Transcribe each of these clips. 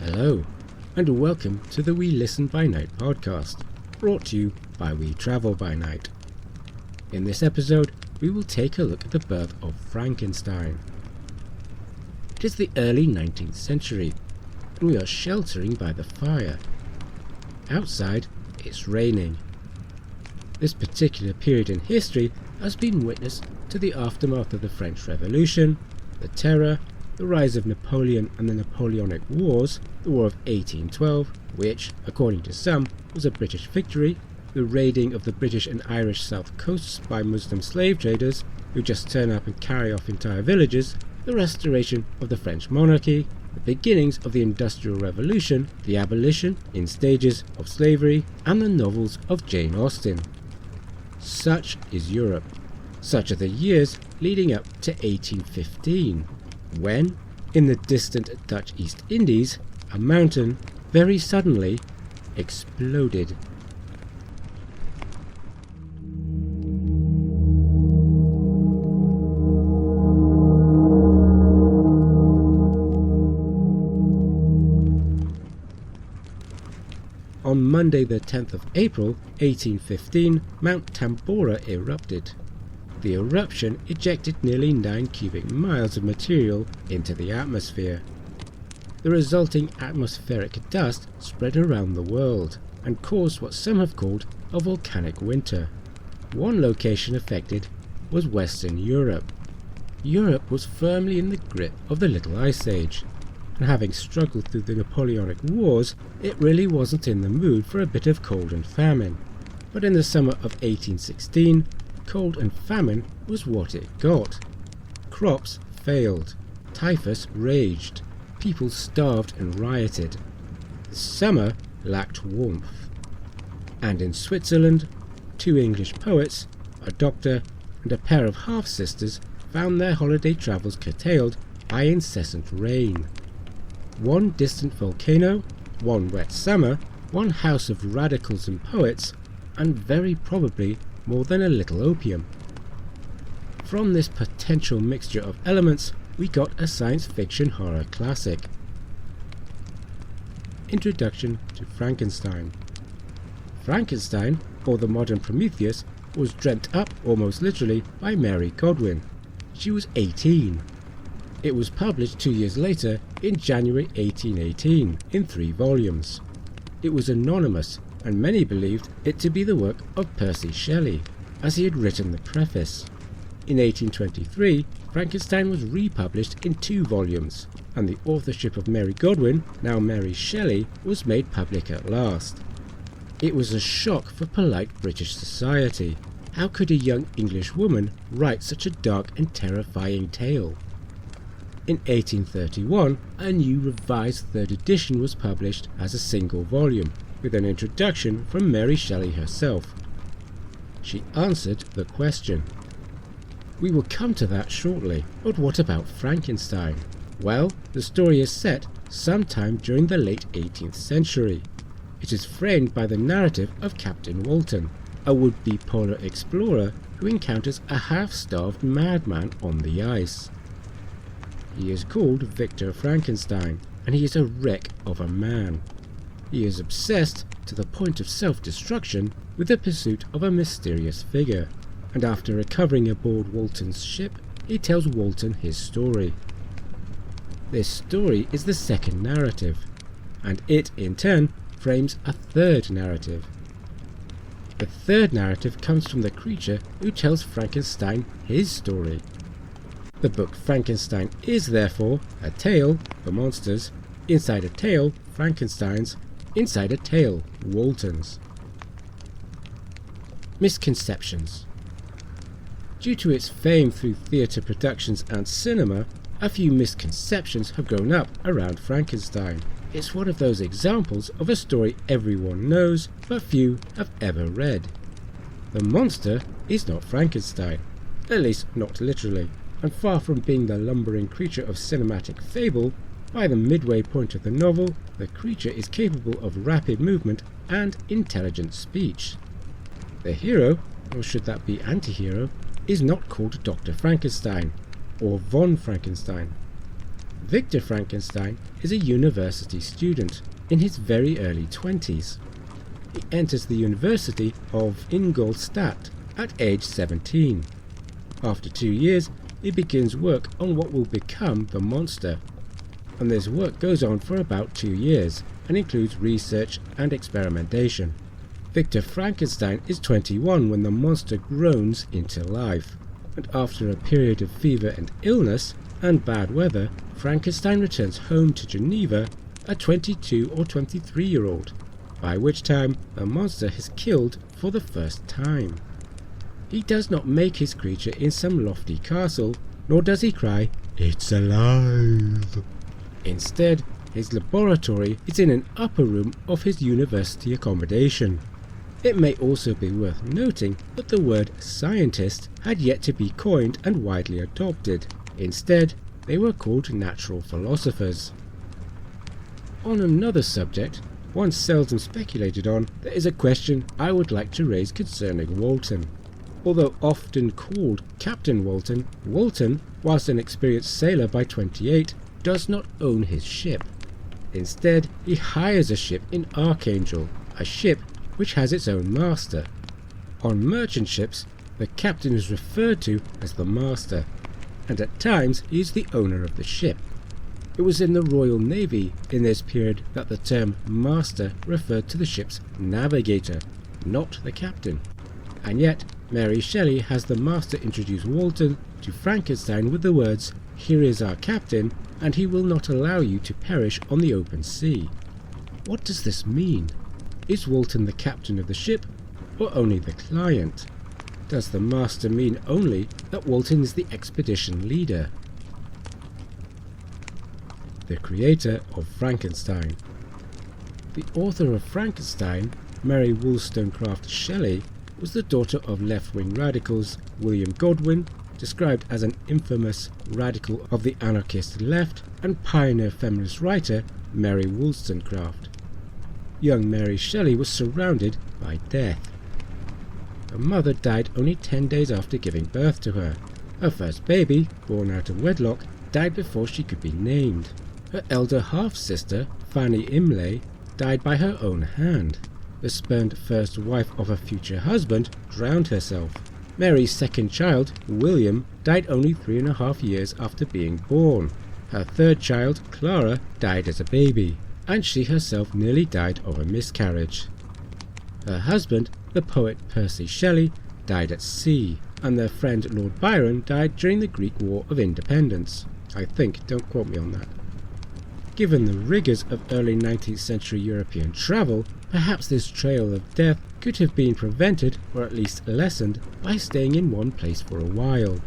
Hello, and welcome to the We Listen by Night podcast, brought to you by We Travel by Night. In this episode, we will take a look at the birth of Frankenstein. It is the early 19th century, and we are sheltering by the fire. Outside, it's raining. This particular period in history has been witness to the aftermath of the French Revolution, the Terror, the rise of Napoleon and the Napoleonic Wars, the War of 1812, which, according to some, was a British victory, the raiding of the British and Irish south coasts by Muslim slave traders, who just turn up and carry off entire villages, the restoration of the French monarchy, the beginnings of the Industrial Revolution, the abolition, in stages, of slavery, and the novels of Jane Austen. Such is Europe. Such are the years leading up to 1815. When, in the distant Dutch East Indies, a mountain very suddenly exploded. On Monday the 10th of April 1815, Mount Tambora erupted. The eruption ejected nearly 9 cubic miles of material into the atmosphere. The resulting atmospheric dust spread around the world and caused what some have called a volcanic winter. One location affected was Western Europe. Europe was firmly in the grip of the Little Ice Age, and having struggled through the Napoleonic Wars, it really wasn't in the mood for a bit of cold and famine. But in the summer of 1816, cold and famine was what it got. Crops failed, typhus raged, people starved and rioted. The summer lacked warmth. And in Switzerland, 2 English poets, a doctor, and a pair of half-sisters found their holiday travels curtailed by incessant rain. One distant volcano, one wet summer, one house of radicals and poets, and very probably more than a little opium. From this potential mixture of elements, we got a science fiction horror classic. Introduction to Frankenstein. Frankenstein, or the modern Prometheus, was dreamt up almost literally by Mary Godwin. She was 18. It was published 2 years later in January 1818 in 3 volumes. It was anonymous, and many believed it to be the work of Percy Shelley, as he had written the preface. In 1823, Frankenstein was republished in 2 volumes, and the authorship of Mary Godwin, now Mary Shelley, was made public at last. It was a shock for polite British society. How could a young English woman write such a dark and terrifying tale? In 1831, a new revised 3rd edition was published as a single volume, with an introduction from Mary Shelley herself. She answered the question. We will come to that shortly, but what about Frankenstein? Well, the story is set sometime during the late 18th century. It is framed by the narrative of Captain Walton, a would-be polar explorer who encounters a half-starved madman on the ice. He is called Victor Frankenstein, and he is a wreck of a man. He is obsessed, to the point of self-destruction, with the pursuit of a mysterious figure, and after recovering aboard Walton's ship, he tells Walton his story. This story is the second narrative, and it, in turn, frames a third narrative. The third narrative comes from the creature who tells Frankenstein his story. The book Frankenstein is, therefore, a tale, for monsters, inside a tale, Frankenstein's, inside a tale, Walton's. Misconceptions. Due to its fame through theatre productions and cinema, a few misconceptions have grown up around Frankenstein. It's one of those examples of a story everyone knows, but few have ever read. The monster is not Frankenstein, at least not literally, and far from being the lumbering creature of cinematic fable, by the midway point of the novel, the creature is capable of rapid movement and intelligent speech. The hero, or should that be anti-hero, is not called Dr. Frankenstein, or von Frankenstein. Victor Frankenstein is a university student in his very early 20s. He enters the University of Ingolstadt at age 17. After 2 years, he begins work on what will become the monster, and this work goes on for about 2 years and includes research and experimentation. Victor Frankenstein is 21 when the monster grows into life, and after a period of fever and illness and bad weather, Frankenstein returns home to Geneva, a 22 or 23-year-old, by which time the monster has killed for the first time. He does not make his creature in some lofty castle, nor does he cry, "It's alive!" Instead, his laboratory is in an upper room of his university accommodation. It may also be worth noting that the word scientist had yet to be coined and widely adopted. Instead, they were called natural philosophers. On another subject, one seldom speculated on, there is a question I would like to raise concerning Walton. Although often called Captain Walton, Walton, whilst an experienced sailor by 28, does not own his ship. Instead, he hires a ship in Archangel, a ship which has its own master. On merchant ships, the captain is referred to as the master, and at times he is the owner of the ship. It was in the Royal Navy in this period that the term master referred to the ship's navigator, not the captain. And yet, Mary Shelley has the master introduce Walton to Frankenstein with the words, "Here is our captain, and he will not allow you to perish on the open sea." What does this mean? Is Walton the captain of the ship, or only the client? Does the master mean only that Walton is the expedition leader? The creator of Frankenstein. The author of Frankenstein, Mary Wollstonecraft Shelley, was the daughter of left-wing radicals William Godwin, described as an infamous radical of the anarchist left, and pioneer feminist writer Mary Wollstonecraft. Young Mary Shelley was surrounded by death. Her mother died only 10 days after giving birth to her. Her first baby, born out of wedlock, died before she could be named. Her elder half-sister, Fanny Imlay, died by her own hand. The spurned first wife of her future husband drowned herself. Mary's second child, William, died only 3.5 years after being born. Her third child, Clara, died as a baby, and she herself nearly died of a miscarriage. Her husband, the poet Percy Shelley, died at sea, and their friend Lord Byron died during the Greek War of Independence. I think, don't quote me on that. Given the rigours of early 19th century European travel, perhaps this trail of death could have been prevented or at least lessened by staying in one place for a while.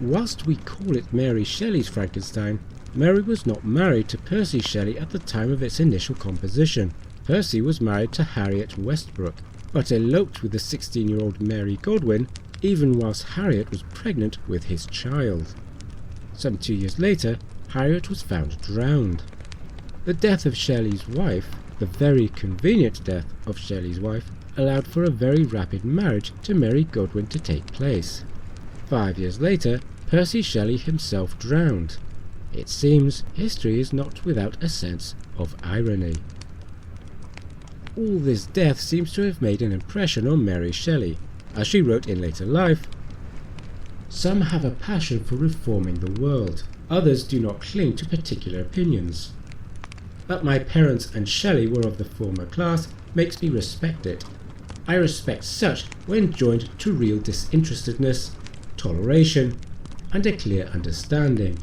Whilst we call it Mary Shelley's Frankenstein, Mary was not married to Percy Shelley at the time of its initial composition. Percy was married to Harriet Westbrook, but eloped with the 16-year-old Mary Godwin, even whilst Harriet was pregnant with his child. Some 2 years later, Harriet was found drowned. The death of Shelley's wife, the very convenient death of Shelley's wife, allowed for a very rapid marriage to Mary Godwin to take place. 5 years later, Percy Shelley himself drowned. It seems history is not without a sense of irony. All this death seems to have made an impression on Mary Shelley, as she wrote in later life, "Some have a passion for reforming the world. Others do not cling to particular opinions. That my parents and Shelley were of the former class makes me respect it. I respect such when joined to real disinterestedness, toleration, and a clear understanding.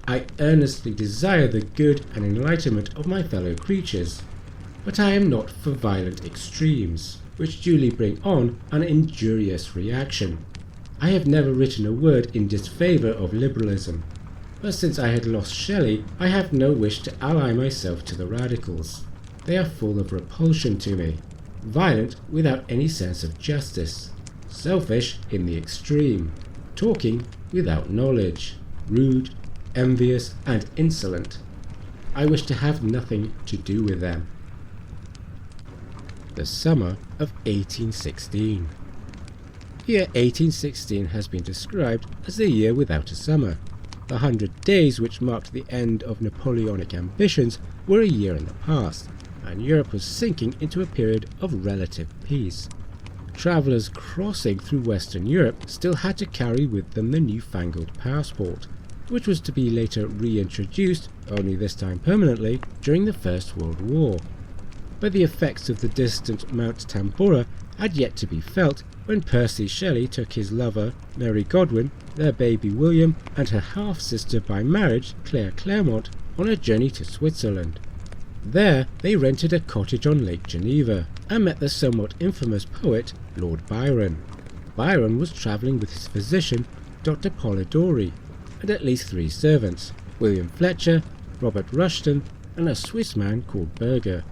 I earnestly desire the good and enlightenment of my fellow creatures, but I am not for violent extremes, which duly bring on an injurious reaction. I have never written a word in disfavour of liberalism, but since I had lost Shelley, I have no wish to ally myself to the radicals. They are full of repulsion to me, violent without any sense of justice, selfish in the extreme, talking without knowledge, rude, envious, and insolent. I wish to have nothing to do with them." The summer of 1816. Here 1816 has been described as the year without a summer. The 100 days which marked the end of Napoleonic ambitions were a year in the past, and Europe was sinking into a period of relative peace. Travellers crossing through Western Europe still had to carry with them the newfangled passport, which was to be later reintroduced, only this time permanently, during the First World War. But the effects of the distant Mount Tambora had yet to be felt when Percy Shelley took his lover, Mary Godwin, their baby William, and her half-sister by marriage, Claire Clairmont, on a journey to Switzerland. There they rented a cottage on Lake Geneva and met the somewhat infamous poet Lord Byron. Byron was travelling with his physician, Dr. Polidori, and at least 3 servants, William Fletcher, Robert Rushton, and a Swiss man called Berger.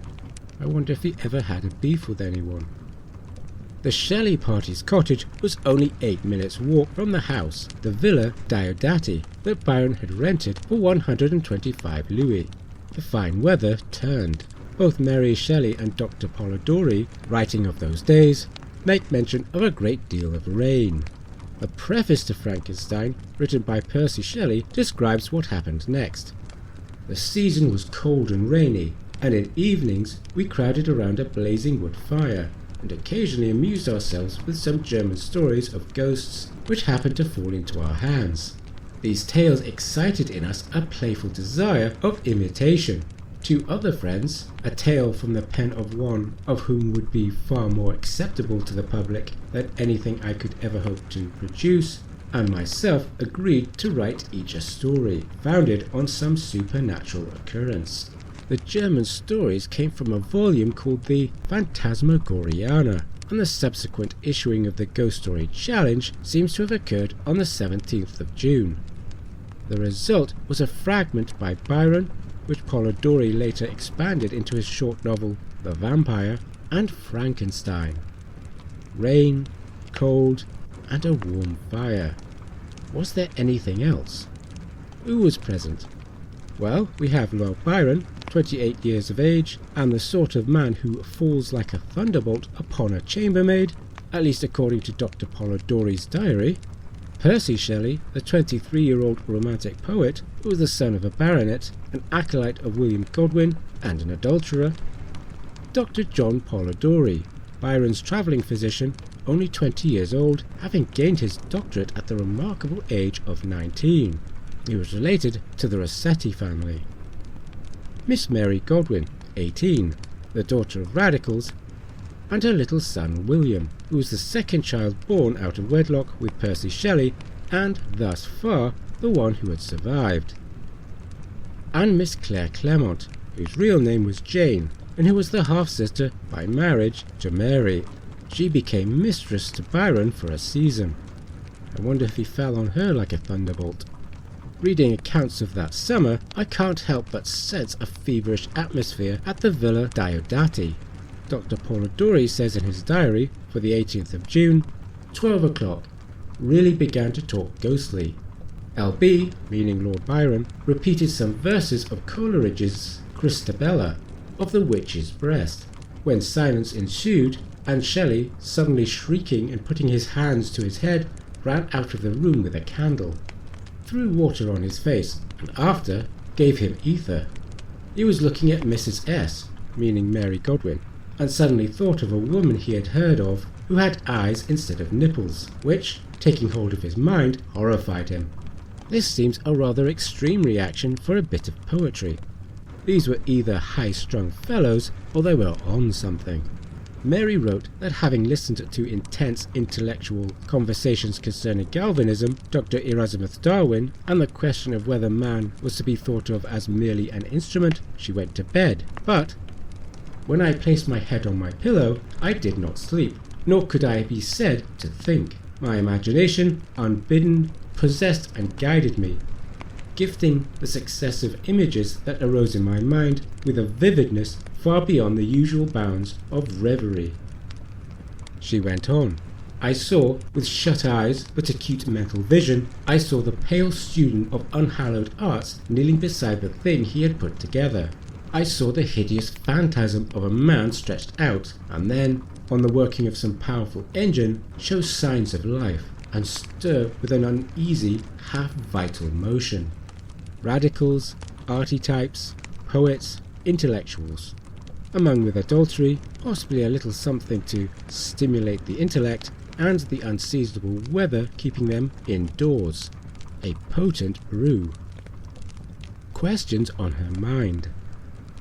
I wonder if he ever had a beef with anyone. The Shelley party's cottage was only 8 minutes' walk from the house, the Villa Diodati, that Byron had rented for 125 louis. The fine weather turned. Both Mary Shelley and Dr. Polidori, writing of those days, make mention of a great deal of rain. A preface to Frankenstein, written by Percy Shelley, describes what happened next. The season was cold and rainy, and in evenings we crowded around a blazing wood fire, and occasionally amused ourselves with some German stories of ghosts which happened to fall into our hands. These tales excited in us a playful desire of imitation. 2 other friends, a tale from the pen of one of whom would be far more acceptable to the public than anything I could ever hope to produce, and myself agreed to write each a story, founded on some supernatural occurrence. The German stories came from a volume called the Phantasmagoriana, and the subsequent issuing of the Ghost Story Challenge seems to have occurred on the 17th of June. The result was a fragment by Byron, which Polidori later expanded into his short novel The Vampire and Frankenstein. Rain, cold, and a warm fire. Was there anything else? Who was present? Well, we have Lord Byron, 28 years of age, and the sort of man who falls like a thunderbolt upon a chambermaid, at least according to Dr. Polidori's diary. Percy Shelley, the 23-year-old romantic poet, who was the son of a baronet, an acolyte of William Godwin, and an adulterer. Dr. John Polidori, Byron's travelling physician, only 20 years old, having gained his doctorate at the remarkable age of 19. He was related to the Rossetti family. Miss Mary Godwin, 18, the daughter of radicals, and her little son William, who was the second child born out of wedlock with Percy Shelley, and, thus far, the one who had survived. And Miss Claire Clairmont, whose real name was Jane, and who was the half-sister by marriage to Mary. She became mistress to Byron for a season. I wonder if he fell on her like a thunderbolt. Reading accounts of that summer, I can't help but sense a feverish atmosphere at the Villa Diodati. Dr. Polidori says in his diary, for the 18th of June, 12 o'clock, really began to talk ghostly. L.B., meaning Lord Byron, repeated some verses of Coleridge's Christabella, of the Witch's Breast, when silence ensued, and Shelley, suddenly shrieking and putting his hands to his head, ran out of the room with a candle, threw water on his face, and after gave him ether. He was looking at Mrs. S., meaning Mary Godwin, and suddenly thought of a woman he had heard of who had eyes instead of nipples, which, taking hold of his mind, horrified him. This seems a rather extreme reaction for a bit of poetry. These were either high-strung fellows, or they were on something. Mary wrote that having listened to intense intellectual conversations concerning Galvanism, Dr. Erasmus Darwin, and the question of whether man was to be thought of as merely an instrument, she went to bed. But when I placed my head on my pillow, I did not sleep, nor could I be said to think. My imagination, unbidden, possessed and guided me, gifting the successive images that arose in my mind with a vividness far beyond the usual bounds of reverie. She went on. I saw, with shut eyes but acute mental vision, I saw the pale student of unhallowed arts kneeling beside the thing he had put together. I saw the hideous phantasm of a man stretched out, and then, on the working of some powerful engine, show signs of life. and stir with an uneasy, half-vital motion. Radicals, archetypes, poets, intellectuals. Among with adultery, possibly a little something to stimulate the intellect, and the unseasonable weather keeping them indoors. A potent brew. Questions on her mind.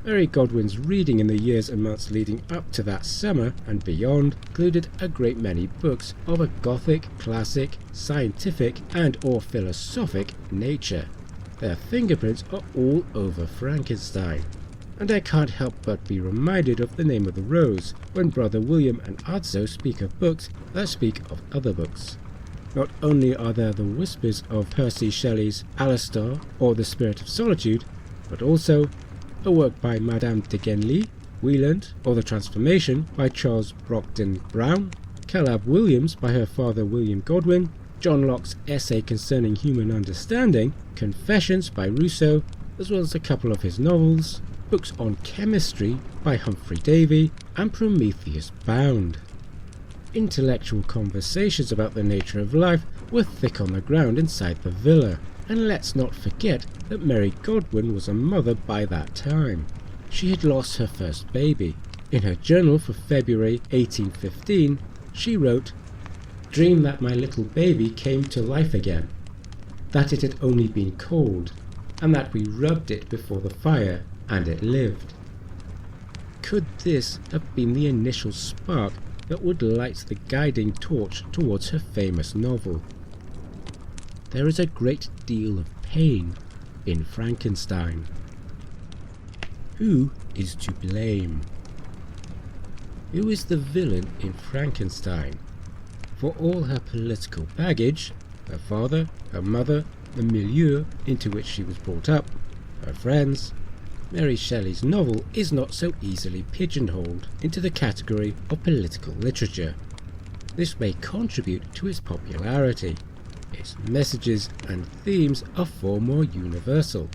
Mary Godwin's reading in the years and months leading up to that summer and beyond included a great many books of a Gothic, classic, scientific and or philosophic nature. Their fingerprints are all over Frankenstein, and I can't help but be reminded of The Name of the Rose when Brother William and Adso speak of books that speak of other books. Not only are there the whispers of Percy Shelley's Alastor or The Spirit of Solitude, but also a work by Madame de Genlis, Wieland, or The Transformation by Charles Brockden Brown, Caleb Williams by her father William Godwin, John Locke's essay concerning human understanding, Confessions by Rousseau, as well as a couple of his novels, books on chemistry by Humphrey Davy, and Prometheus Bound. Intellectual conversations about the nature of life were thick on the ground inside the villa, and let's not forget that Mary Godwin was a mother by that time. She had lost her first baby. In her journal for February 1815, she wrote, "Dream that my little baby came to life again, that it had only been cold, and that we rubbed it before the fire, and it lived." Could this have been the initial spark that would light the guiding torch towards her famous novel? There is a great deal of pain in Frankenstein. Who is to blame? Who is the villain in Frankenstein? For all her political baggage, her father, her mother, the milieu into which she was brought up, her friends, Mary Shelley's novel is not so easily pigeonholed into the category of political literature. This may contribute to its popularity. Its messages and themes are far more universal.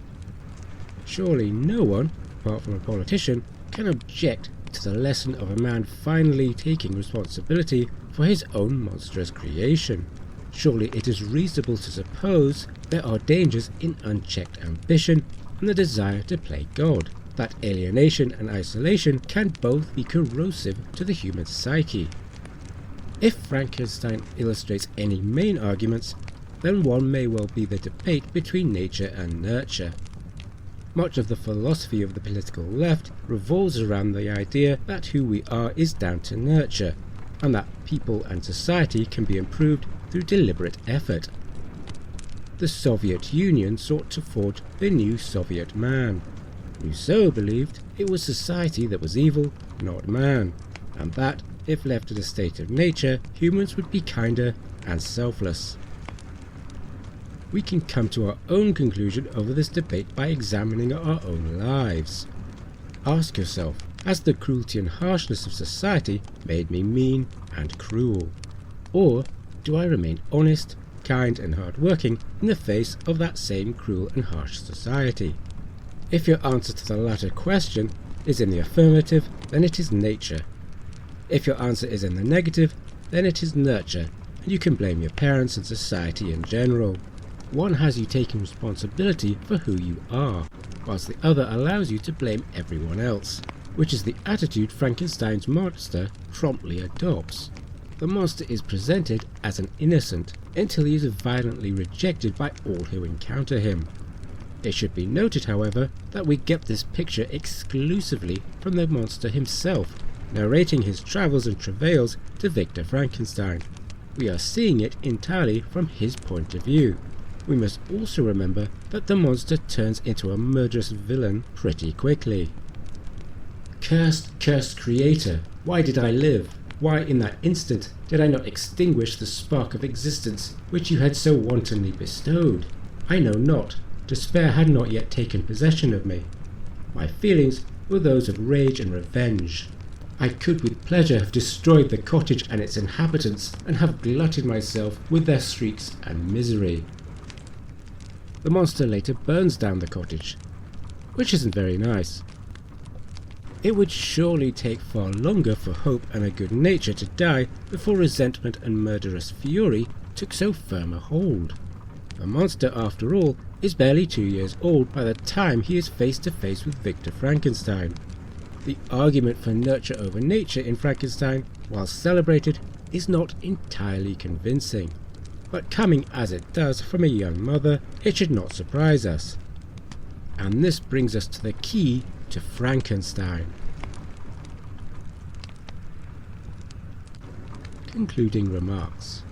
Surely no one, apart from a politician, can object to the lesson of a man finally taking responsibility for his own monstrous creation. Surely it is reasonable to suppose there are dangers in unchecked ambition and the desire to play God, that alienation and isolation can both be corrosive to the human psyche. If Frankenstein illustrates any main arguments, then one may well be the debate between nature and nurture. Much of the philosophy of the political left revolves around the idea that who we are is down to nurture, and that people and society can be improved through deliberate effort. The Soviet Union sought to forge the new Soviet man. Rousseau believed it was society that was evil, not man, and that, if left to the state of nature, humans would be kinder and selfless. We can come to our own conclusion over this debate by examining our own lives. Ask yourself, has the cruelty and harshness of society made me mean and cruel? Or do I remain honest, kind and hard-working in the face of that same cruel and harsh society? If your answer to the latter question is in the affirmative, then it is nature. If your answer is in the negative, then it is nurture, and you can blame your parents and society in general. One has you taking responsibility for who you are, whilst the other allows you to blame everyone else, which is the attitude Frankenstein's monster promptly adopts. The monster is presented as an innocent until he is violently rejected by all who encounter him. It should be noted, however, that we get this picture exclusively from the monster himself, narrating his travels and travails to Victor Frankenstein. We are seeing it entirely from his point of view. We must also remember that the monster turns into a murderous villain pretty quickly. Cursed, cursed creator, why did I live? Why in that instant did I not extinguish the spark of existence which you had so wantonly bestowed? I know not. Despair had not yet taken possession of me. My feelings were those of rage and revenge. I could with pleasure have destroyed the cottage and its inhabitants, and have glutted myself with their shrieks and misery. The monster later burns down the cottage, which isn't very nice. It would surely take far longer for hope and a good nature to die before resentment and murderous fury took so firm a hold. The monster, after all, is barely 2 years old by the time he is face to face with Victor Frankenstein. The argument for nurture over nature in Frankenstein, while celebrated, is not entirely convincing. But coming as it does from a young mother, it should not surprise us. And this brings us to the key to Frankenstein. Concluding remarks.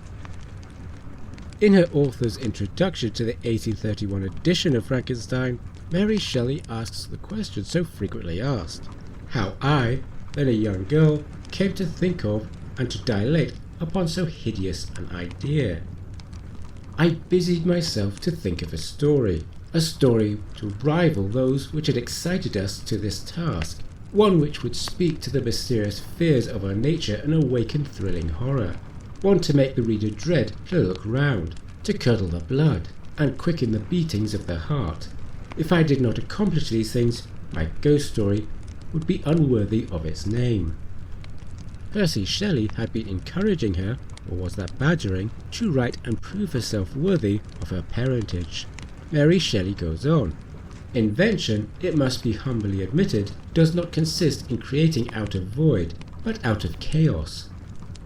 In her author's introduction to the 1831 edition of Frankenstein, Mary Shelley asks the question so frequently asked: how I, then a young girl, came to think of and to dilate upon so hideous an idea. I busied myself to think of a story to rival those which had excited us to this task, one which would speak to the mysterious fears of our nature and awaken thrilling horror, one to make the reader dread to look round, to curdle the blood, and quicken the beatings of the heart. If I did not accomplish these things, my ghost story would be unworthy of its name. Percy Shelley had been encouraging her, or was that badgering, to write and prove herself worthy of her parentage. Mary Shelley goes on: invention, it must be humbly admitted, does not consist in creating out of void, but out of chaos.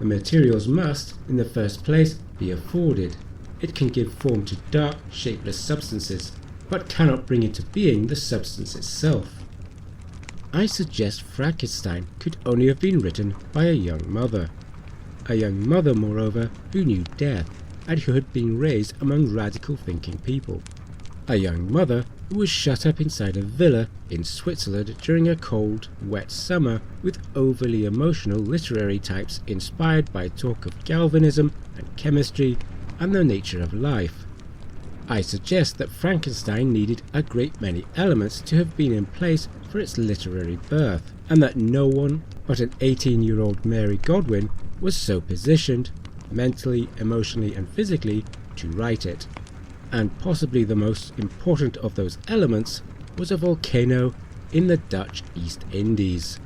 The materials must, in the first place, be afforded. It can give form to dark, shapeless substances, but cannot bring into being the substance itself. I suggest Frankenstein could only have been written by a young mother, moreover, who knew death, and who had been raised among radical thinking people. A young mother who was shut up inside a villa in Switzerland during a cold, wet summer with overly emotional literary types inspired by talk of galvanism and chemistry and the nature of life. I suggest that Frankenstein needed a great many elements to have been in place for its literary birth, and that no one but an 18-year-old Mary Godwin was so positioned, mentally, emotionally and physically, to write it. And possibly the most important of those elements was a volcano in the Dutch East Indies.